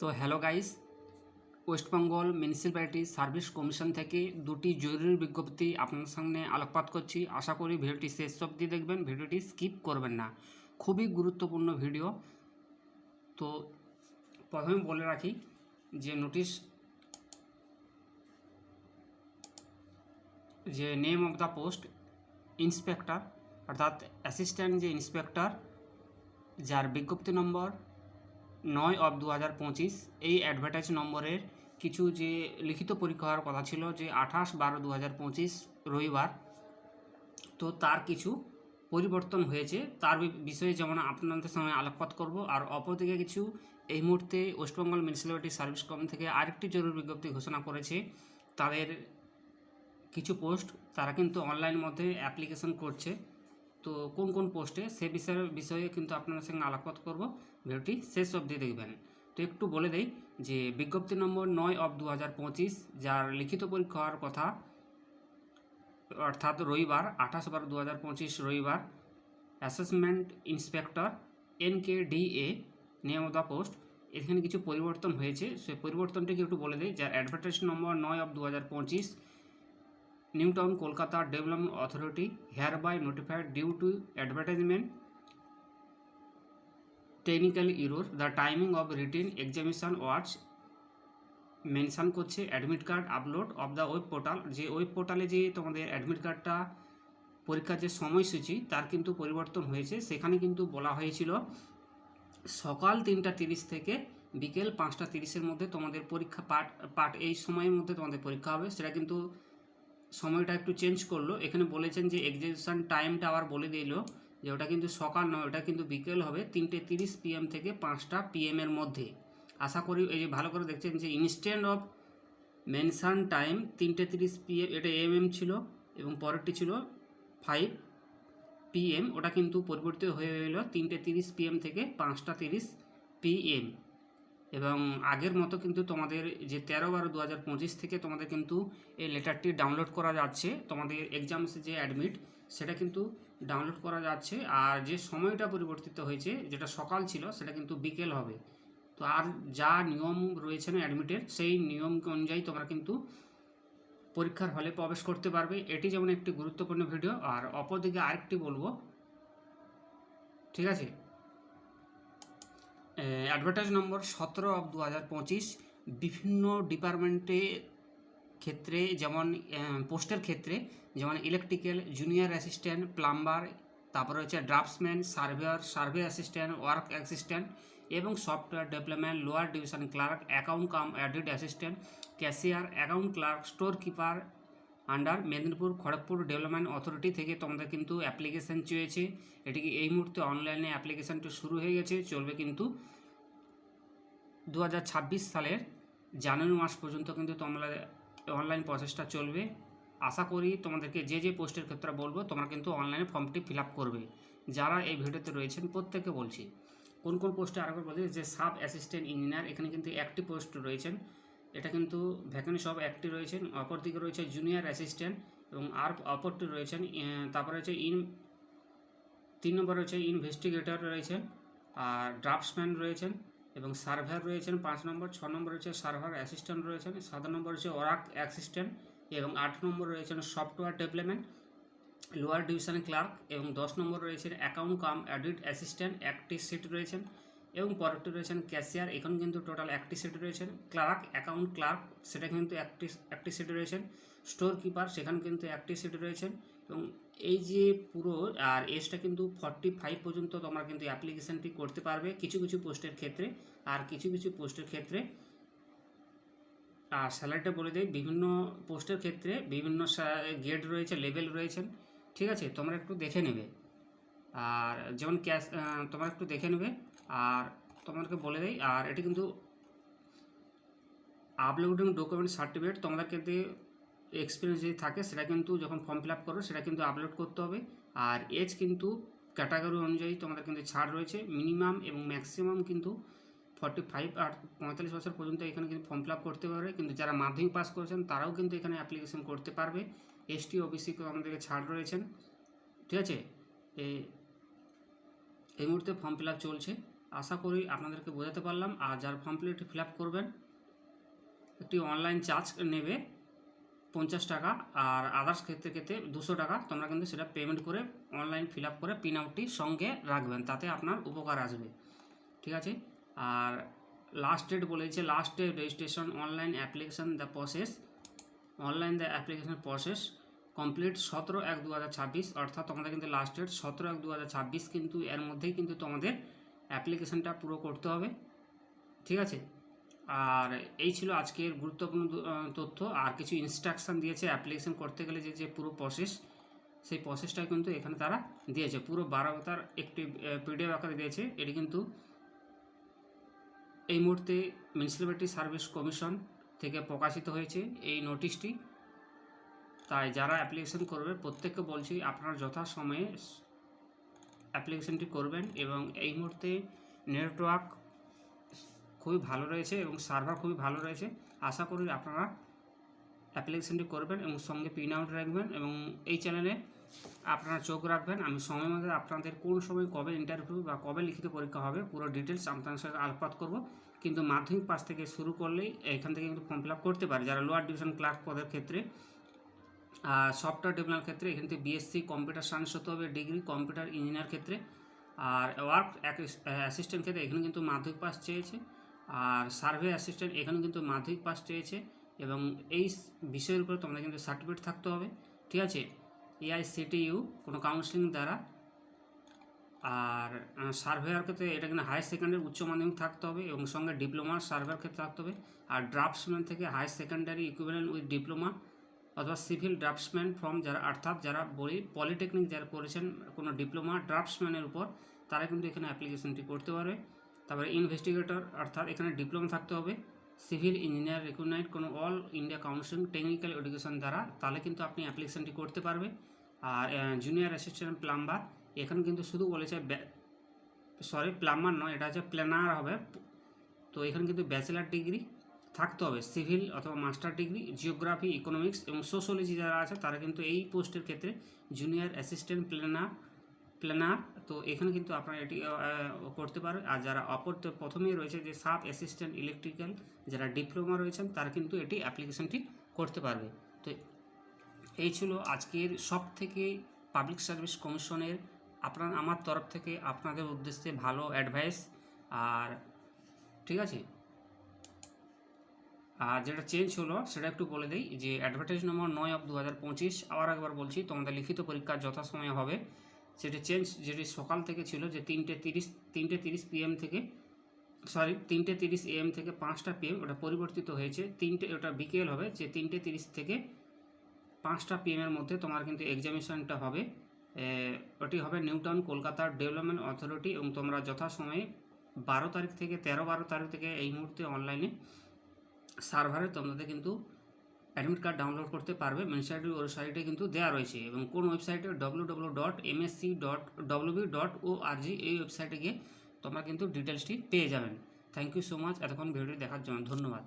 তো hello guys, West Bengal municipality service commission থেকে দুটি জরুরি বিজ্ঞপ্তি আপনার সামনে আলোকপাত করছি। আশা করি ভিডিওটি শেষ অবধি দেখবেন, ভিডিওটি স্কিপ করবেন না, খুবই গুরুত্বপূর্ণ ভিডিও। তো প্রথমে বলে রাখি যে name of the post inspector অর্থাৎ অ্যাসিস্ট্যান্ট যে ইন্সপেক্টর, যার বিজ্ঞপ্তি নম্বর 9/2025, এই অ্যাডভার্টাইজ নম্বরের কিছু যে লিখিত পরীক্ষা হওয়ার কথা ছিল যে 28/12/2025 রবিবার, তো তার কিছু পরিবর্তন হয়েছে। তার বিষয়ে যেমন আপনাদের সঙ্গে আলোকপাত করব। আর অপরদিকে কিছু এই মুহূর্তে ওয়েস্টবেঙ্গল মিউনিসিপ্যালিটি সার্ভিস কমিশন থেকে আরেকটি জরুরি বিজ্ঞপ্তি ঘোষণা করেছে। তাদের কিছু পোস্ট তারা কিন্তু অনলাইন মধ্যে অ্যাপ্লিকেশন করছে। তো কোন কোন পোস্টে সে বিষয়ে কিন্তু আপনাদের সঙ্গে আলোকপাত করব, ভিডিওটি শেষ অবধি দেখবেন। তো একটু বলে দেই যে বিজ্ঞপ্তি নম্বর 9/2025, যার লিখিত পরীক্ষা হওয়ার কথা অর্থাৎ রবিবার 28/12/2025 রবিবার, assessment inspector NKDA name of the post, এখানে কিছু পরিবর্তন হয়েছে। সেই পরিবর্তনটিকে একটু বলে দেই। যার advertise number 9/2025, new town Kolkata development authority hereby notified due to advertisement technical error the timing of written examination was mention করছে admit card upload of the web portal. যে ওয়েব পোর্টালে যে তোমাদের অ্যাডমিট কার্ডটা পরীক্ষার যে সময়সূচি তার কিন্তু পরিবর্তন হয়েছে। সেখানে কিন্তু বলা হয়েছিল সকাল 3:30 থেকে বিকেল 5:30-এর মধ্যে তোমাদের পরীক্ষা পাঠ এই সময়ের মধ্যে তোমাদের পরীক্ষা হবে। সেটা কিন্তু সময়টা একটু চেঞ্জ করলো। এখানে বলেছেন যে এক্সামিনেশন টাইমটা আবার বলে দিল যে ওটা কিন্তু সকাল নয়, ওটা কিন্তু বিকেল হবে 3:30 PM থেকে 5টা PM এর মধ্যে। আশা করি এই যে ভালো করে দেখছেন যে instant of mention time 3:30 PM, এটা AM ছিল এবং পরেরটি ছিল 5 PM, ওটা কিন্তু পরিবর্তিত হয়ে গেল 3:30 PM থেকে 5:30 PM। এবং আগের মতো কিন্তু তোমাদের যে 13/12/2025 থেকে তোমাদের কিন্তু এই লেটারটি ডাউনলোড করা যাচ্ছে। তোমাদের এক্সামসে যে অ্যাডমিট সেটা কিন্তু ডাউনলোড করা যাচ্ছে। আর যে সময়টা পরিবর্তিত হয়েছে, যেটা সকাল ছিল সেটা কিন্তু বিকেল হবে। তো আর যা নিয়ম রয়েছে না অ্যাডমিটের, সেই নিয়ম অনুযায়ী তোমরা কিন্তু পরীক্ষার হলে প্রবেশ করতে পারবে। এটি যেমন একটি গুরুত্বপূর্ণ ভিডিও। আর অপরদিকে আরেকটি বলবো, ঠিক আছে। অ্যাডভার্টাইজ নম্বর 17/2025, বিভিন্ন ডিপার্টমেন্টে ক্ষেত্রে যেমন পোস্টের ক্ষেত্রে যেমন ইলেকট্রিক্যাল জুনিয়র অ্যাসিস্ট্যান্ট, প্লাম্বার, তারপরে হচ্ছে draftsman, surveyor, survey assistant, work assistant এবং software development, lower division clerk, account cum audit assistant, cashier, account clerk, store keeper under Medinipur Kharagpur development authority থেকে তোমাদের কিন্তু অ্যাপ্লিকেশান চেয়েছে। এটিকে এই মুহূর্তে অনলাইনে অ্যাপ্লিকেশানটি শুরু হয়ে গেছে, চলবে কিন্তু 2026 সালের জানুয়ারি মাস পর্যন্ত কিন্তু তোমরা অনলাইন প্রসেসটা চলবে। আশা করি তোমাদেরকে যে যে পোস্টের ক্ষেত্রে বলবো তোমরা কিন্তু অনলাইনে ফর্মটি ফিল আপ করবে। যারা এই ভিডিওতে রয়েছেন প্রত্যেককে বলছি কোন কোন পোস্টে আরেকবার বলছি যে সাব অ্যাসিস্ট্যান্ট ইঞ্জিনিয়ার, এখানে কিন্তু একটি পোস্ট রয়েছেন, এটা কিন্তু ভ্যাকেন্সি সব একটি রয়েছেন। অপরদিকে রয়েছে জুনিয়র অ্যাসিস্ট্যান্ট এবং আর অপরটি রয়েছেন। তারপরে হচ্ছে 3 নম্বর রয়েছে ইনভেস্টিগেটর রয়েছেন, আর ড্রাফটসম্যান রয়েছেন এবং সার্ভার রয়েছেন 5 নম্বর। 6 নম্বর রয়েছে সার্ভার অ্যাসিস্ট্যান্ট রয়েছেন। 7 নম্বর রয়েছে ওয়ার্ক অ্যাসিস্ট্যান্ট এবং 8 নম্বর রয়েছেন software development, lower division clerk এবং 10 নম্বর রয়েছেন অ্যাকাউন্ট কাম অডিট অ্যাসিস্ট্যান্ট, একটি সিট রয়েছেন এবং পরেরটি রয়েছেন ক্যাশিয়ার, এখানে কিন্তু টোটাল একটি সিট রয়েছেন। ক্লার্ক, অ্যাকাউন্ট ক্লার্ক, সেটা কিন্তু একটি সিট রয়েছেন। স্টোর কিপার, সেখানে কিন্তু একটি সিট রয়েছেন। এবং এই যে পুরো আর এজটা কিন্তু 45 পর্যন্ত তোমরা কিন্তু অ্যাপ্লিকেশানটি করতে পারবে কিছু কিছু পোস্টের ক্ষেত্রে। আর কিছু কিছু পোস্টের ক্ষেত্রে আর স্যালারিটা বলে দেয়, বিভিন্ন পোস্টের ক্ষেত্রে বিভিন্ন গ্রেড রয়েছে, লেভেল রয়েছেন, ঠিক আছে। তোমরা একটু দেখে নেবে। আর যেমন তোমরা একটু দেখে নেবে। আর তোমাদেরকে বলে দেয়, আর এটি কিন্তু আপলোডিং ডকুমেন্ট সার্টিফিকেট, তোমাদের কিন্তু এক্সপিরিয়েন্স যদি থাকে সেটা কিন্তু যখন ফর্ম ফিল আপ করো সেটা কিন্তু আপলোড করতে হবে। আর এজ কিন্তু ক্যাটাগরি অনুযায়ী তোমাদের কিন্তু ছাড় রয়েছে। মিনিমাম এবং ম্যাক্সিমাম কিন্তু 45 আর 45 বছর পর্যন্ত এখানে কিন্তু ফর্ম ফিল আপ করতে পারবে। কিন্তু যারা মাধ্যমিক পাস করেছেন তারাও কিন্তু এখানে অ্যাপ্লিকেশন করতে পারবে। ST OBC আমাদেরকে ছাড় রয়েছেন, ঠিক আছে। এই মুহূর্তে ফর্ম ফিল আপ চলছে। আশা করি আপনাদেরকে বোঝাতে পারলাম। আর যারা ফর্মটি ফিল আপ করবেন, একটি অনলাইন চার্জ নেবে 50 টাকা, আর আদার্স ক্ষেত্রে 200 টাকা। তোমরা কিন্তু সেটা পেমেন্ট করে অনলাইন ফিল আপ করে প্রিন্ট আউটটি সঙ্গে রাখবেন, তাতে আপনার উপকার আসবে। ঠিক আছে। আর লাস্ট ডেট বলেছে, last day registration online application the process complete 17/1/2026, অর্থাৎ তোমাদের কিন্তু লাস্ট ডেট 17/1/2026, কিন্তু এর মধ্যেই কিন্তু তোমাদের অ্যাপ্লিকেশনটা পুরো করতে হবে। ঠিক আছে। আর এই ছিল আজকের গুরুত্বপূর্ণ তথ্য। আর কিছু ইনস্ট্রাকশান দিয়েছে অ্যাপ্লিকেশন করতে গেলে যে পুরো প্রসেস, সেই প্রসেসটা কিন্তু এখানে তারা দিয়েছে পুরো 12 পাতার একটি পিডিএফ আকারে দিয়েছে। এটি কিন্তু এই মুহূর্তে মিউনিসিপ্যালিটি সার্ভিস কমিশন থেকে প্রকাশিত হয়েছে এই নোটিশটি। তাই যারা অ্যাপ্লিকেশন করবে প্রত্যেককে বলছি আপনারা যথাসময়ে অ্যাপ্লিকেশনটি করবেন। এবং এই মুহূর্তে নেটওয়ার্ক খুবই ভালো রয়েছে এবং সার্ভার খুবই ভালো রয়েছে। আশা করি আপনারা অ্যাপ্লিকেশনটি করবেন এবং সঙ্গে প্রিন্ট আউট রাখবেন এবং এই চ্যানেলে আপনারা চোখ রাখবেন। আমি সময় মধ্যে আপনাদের কোন সময় কবে ইন্টারভিউ বা কবে লিখিত পরীক্ষা হবে পুরো ডিটেলস আপনাদের সঙ্গে আলোকপাত করব। কিন্তু মাধ্যমিক পাস থেকে শুরু করলেই এখান থেকে কিন্তু ফর্ম ফিল আপ করতে পারে যারা লোয়ার ডিভিশন ক্লার্ক পদের ক্ষেত্রে। সফটওয়্যার ডেভেলপমেন্ট ক্ষেত্রে এখান থেকে বিএসসি কম্পিউটার সায়েন্স হতে হবে, ডিগ্রি কম্পিউটার ইঞ্জিনিয়ার ক্ষেত্রে। আর ওয়ার্ক অ্যাসিস্ট্যান্ট ক্ষেত্রে এখানে কিন্তু মাধ্যমিক পাস চেয়েছে। আর সার্ভে অ্যাসিস্ট্যান্ট এখানে কিন্তু মাধ্যমিক পাস চেয়েছে এবং এই বিষয়ের উপরে তোমাদের কিন্তু সার্টিফিকেট থাকতে হবে। ঠিক আছে। AICTU কোনো কাউন্সিলিং দ্বারা। আর সার্ভেয়ার ক্ষেত্রে এটা কিন্তু হায়ার সেকেন্ডারি উচ্চ মাধ্যমিক থাকতে হবে এবং সঙ্গে ডিপ্লোমা সার্ভেয়ার ক্ষেত্রে থাকতে হবে। আর ড্রাফটসম্যান থেকে higher secondary equivalent with diploma অথবা সিভিল ড্রাফটসম্যান ফ্রম যারা, অর্থাৎ যারা পলিটেকনিক যারা করেছেন কোনো ডিপ্লোমা ড্রাফটসম্যানের উপর, তারা কিন্তু এখানে অ্যাপ্লিকেশনটি করতে পারবে। তারপরে ইনভেস্টিগেটর, অর্থাৎ এখানে ডিপ্লোমা থাকতে হবে। সিভিল ইঞ্জিনিয়ার রিকগনাইজড কোনো all India council technical education দ্বারা, তাহলে কিন্তু আপনি অ্যাপ্লিকেশনটি করতে পারবে। আর জুনিয়র অ্যাসিস্ট্যান্ট প্লাম্বার এখানে কিন্তু শুধু বলেছে প্লাম্বার নয়, এটা হচ্ছে প্ল্যানার হবে। তো এখানে কিন্তু ব্যাচেলার ডিগ্রি থাকতে হবে, সিভিল অথবা মাস্টার ডিগ্রি। জিওগ্রাফি, ইকোনমিক্স এবং সোশ্যোলজি যারা আছে তারা কিন্তু এই পোস্টের ক্ষেত্রে জুনিয়র অ্যাসিস্ট্যান্ট প্ল্যানার। তো এখানে কিন্তু আপনারা এটি করতে পারবে। আর যারা প্রথমেই রয়েছে যে সাব অ্যাসিস্ট্যান্ট ইলেকট্রিক্যাল, যারা ডিপ্লোমা রয়েছেন তারা কিন্তু এটি অ্যাপ্লিকেশনটি করতে পারবে। তো এই ছিল আজকের সব থেকে পাবলিক সার্ভিস কমিশনের আমার তরফ থেকে আপনাদের উদ্দেশ্যে ভালো অ্যাডভাইস। আর ঠিক আছে। আর যেটা চেঞ্জ হলো সেটা একটু বলে দিই, যে অ্যাডভার্টাইজ নম্বর 9/2025, আবার একবার বলছি তোমাদের লিখিত পরীক্ষা যথাসময়ে হবে। সেটি চেঞ্জ, যেটি সকাল থেকে ছিল যে 3:30 PM থেকে 3:30 AM থেকে 5টা PM, ওটা পরিবর্তিত হয়েছে। ওটা বিকেল হবে, যে 3:30 থেকে 5টা PM এর মধ্যে তোমার কিন্তু এক্সামিনেশনটা হবে। ওটি হবে নিউটাউন কলকাতার ডেভেলপমেন্ট অথরিটি। এবং তোমরা যথাসময়ে 12 তারিখ থেকে 13-12 তারিখ থেকে এই মুহূর্তে অনলাইনে সার্ভারে তোমাদের কিন্তু অ্যাডমিট কার্ড ডাউনলোড করতে পারবে। মিউনিসিপ্যালিটির ওয়েবসাইটে কিন্তু দেওয়া রয়েছে। এবং কোন ওয়েবসাইটে www.msc.wb.org এই ওয়েবসাইটে গিয়ে তোমরা কিন্তু ডিটেলসটি পেয়ে যাবেন। থ্যাংক ইউ সো মাচ এতক্ষণ ভিডিওটি দেখার জন্য। ধন্যবাদ।